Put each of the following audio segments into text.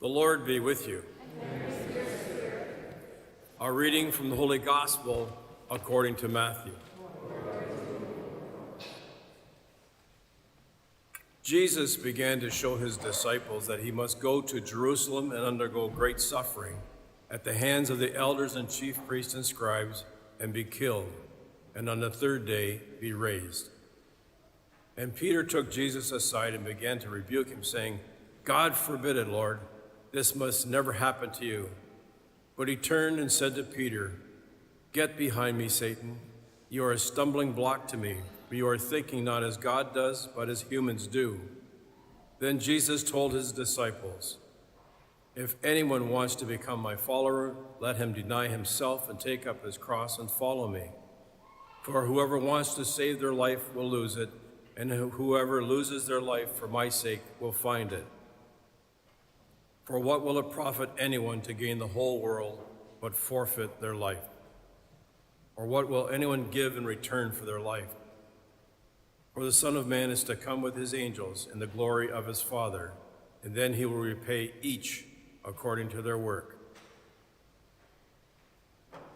The Lord be with you. And with your spirit. Our reading from the Holy Gospel according to Matthew. Jesus began to show his disciples that he must go to Jerusalem and undergo great suffering at the hands of the elders and chief priests and scribes, and be killed, and on the third day be raised. And Peter took Jesus aside and began to rebuke him, saying, "God forbid it, Lord. This must never happen to you." But he turned and said to Peter, "Get behind me, Satan. You are a stumbling block to me, for you are thinking not as God does, but as humans do." Then Jesus told his disciples, "If anyone wants to become my follower, let him deny himself and take up his cross and follow me. For whoever wants to save their life will lose it, and whoever loses their life for my sake will find it. For what will it profit anyone to gain the whole world but forfeit their life? Or what will anyone give in return for their life? For the Son of Man is to come with his angels in the glory of his Father, and then he will repay each according to their work."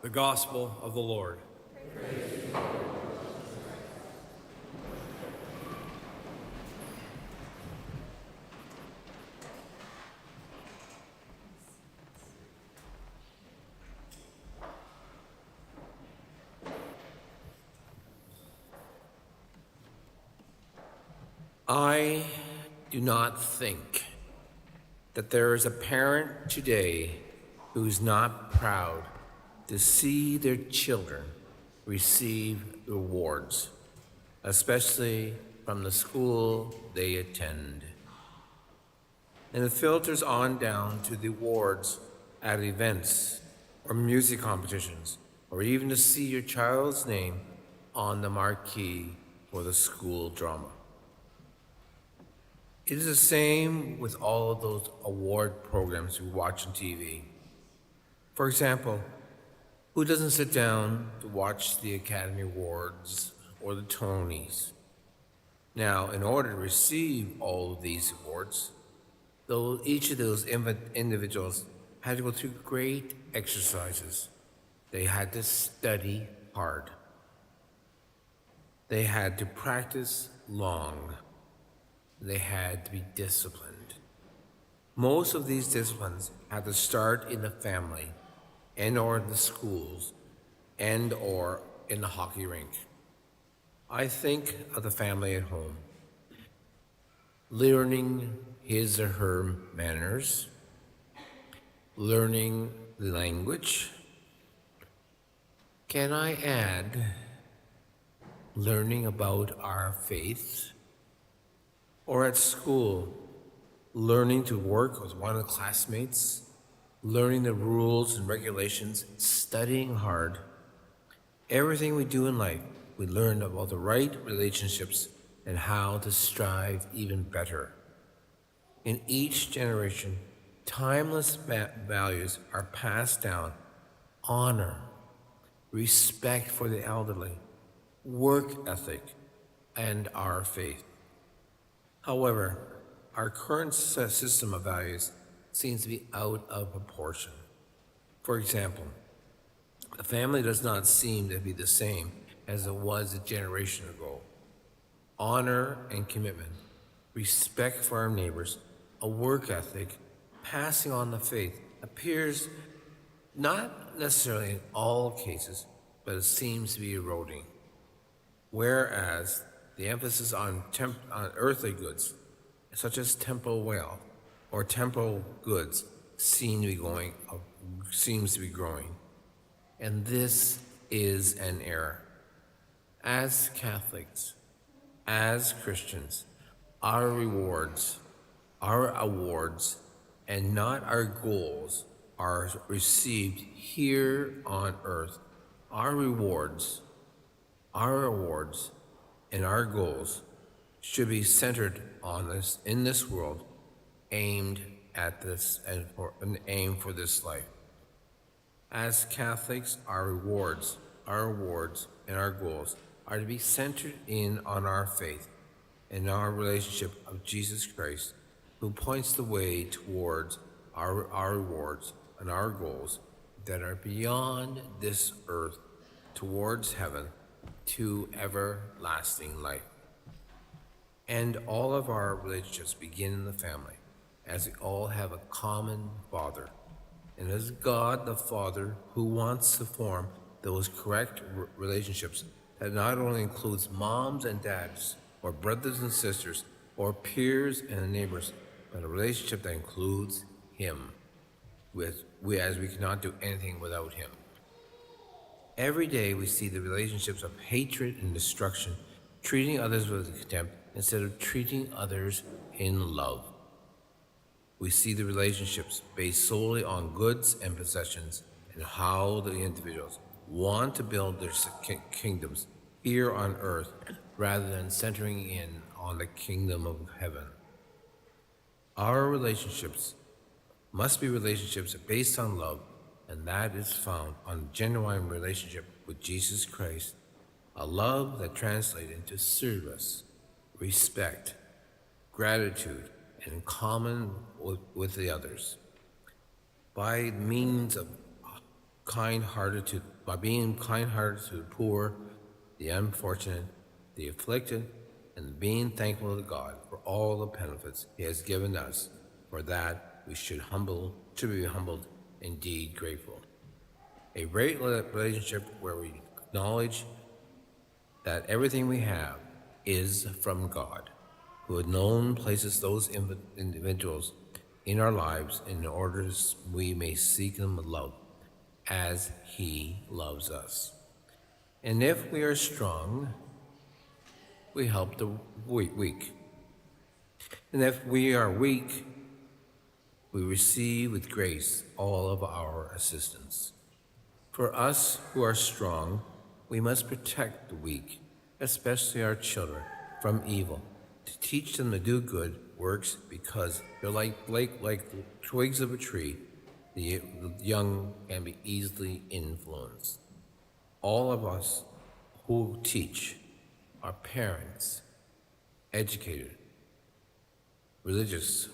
The Gospel of the Lord. Praise you, Lord. I do not think that there is a parent today who's not proud to see their children receive rewards, especially from the school they attend. And it filters on down to the awards at events or music competitions, or even to see your child's name on the marquee for the school drama. It is the same with all of those award programs we watch on TV. For example, who doesn't sit down to watch the Academy Awards or the Tonys? Now, in order to receive all of these awards, each of those individuals had to go through great exercises. They had to study hard. They had to practice long. They had to be disciplined. Most of these disciplines had to start in the family and or in the schools and or in the hockey rink. I think of the family at home, learning his or her manners, learning the language. Can I add learning about our faith? Or at school, learning to work with one of the classmates, learning the rules and regulations, studying hard. Everything we do in life, we learn about the right relationships and how to strive even better. In each generation, timeless values are passed down: honor, respect for the elderly, work ethic, and our faith. However, our current system of values seems to be out of proportion. For example, the family does not seem to be the same as it was a generation ago. Honor and commitment, respect for our neighbors, a work ethic, passing on the faith appears not necessarily in all cases, but it seems to be eroding. Whereas the emphasis on earthly goods, such as temporal wealth or temporal goods, seems to be growing. And this is an error. As Catholics, as Christians, our awards, and not our goals are received here on earth. Our awards, and our goals should be centered on this in this world, aimed at this and aim for this life. As Catholics, our awards, and our goals are to be centered in on our faith and our relationship of Jesus Christ, who points the way towards our rewards, and our goals that are beyond this earth towards heaven to everlasting life. And all of our relationships begin in the family, as we all have a common Father. And it is God the Father who wants to form those correct relationships that not only includes moms and dads, or brothers and sisters, or peers and neighbors, but a relationship that includes Him, as we cannot do anything without Him. Every day we see the relationships of hatred and destruction, treating others with contempt instead of treating others in love. We see the relationships based solely on goods and possessions and how the individuals want to build their kingdoms here on earth rather than centering in on the kingdom of heaven. Our relationships must be relationships based on love, and that is found on genuine relationship with Jesus Christ, a love that translates into service, respect, gratitude, and common with the others. By means of being kind-hearted to the poor, the unfortunate, the afflicted, and being thankful to God for all the benefits He has given us. For that we should be humbled, indeed grateful. A great relationship where we acknowledge that everything we have is from God, who alone places those individuals in our lives in order we may seek Him with love, as He loves us. And if we are strong, we help the weak. And if we are weak, we receive with grace all of our assistance. For us who are strong, we must protect the weak, especially our children, from evil, to teach them to do good works because they're like twigs of a tree. The young can be easily influenced. All of us who teach, our parents, educated, religious,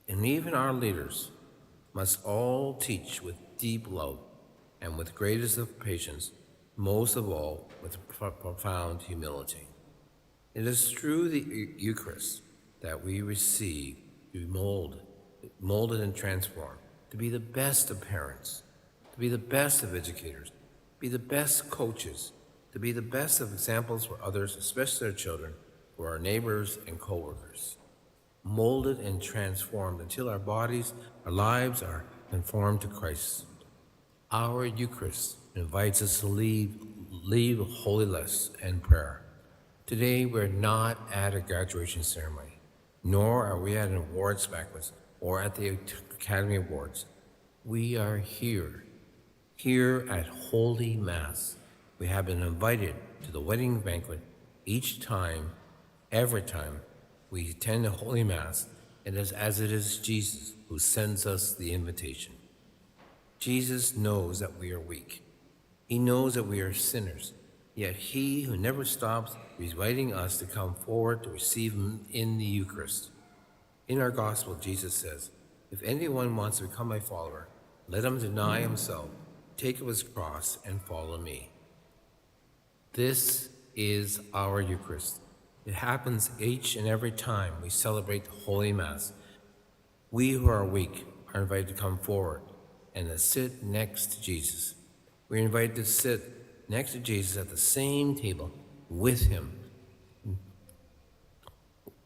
and even our leaders must all teach with deep love and with greatest of patience, most of all with profound humility. It is through the Eucharist that we receive to be molded and transformed, to be the best of parents, to be the best of educators, be the best coaches, to be the best of examples for others, especially our children, for our neighbors and co-workers. Molded and transformed until our bodies, our lives are conformed to Christ. Our Eucharist invites us to leave holy lists and prayer. Today we're not at a graduation ceremony, nor are we at an awards banquet or at the Academy Awards. We are here at Holy Mass. We have been invited to the wedding banquet every time we attend a Holy Mass, and as it is Jesus who sends us the invitation. Jesus knows that we are weak. He knows that we are sinners, yet He who never stops is inviting us to come forward to receive Him in the Eucharist. In our Gospel, Jesus says, "If anyone wants to become my follower, let him deny himself, take up his cross, and follow me." This is our Eucharist. It happens each and every time we celebrate the Holy Mass. We who are weak are invited to come forward and to sit next to Jesus. We're invited to sit next to Jesus at the same table with Him,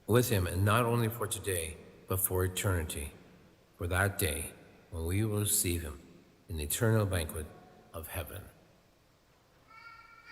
and not only for today, but for eternity, for that day when we will receive Him in the eternal banquet of heaven.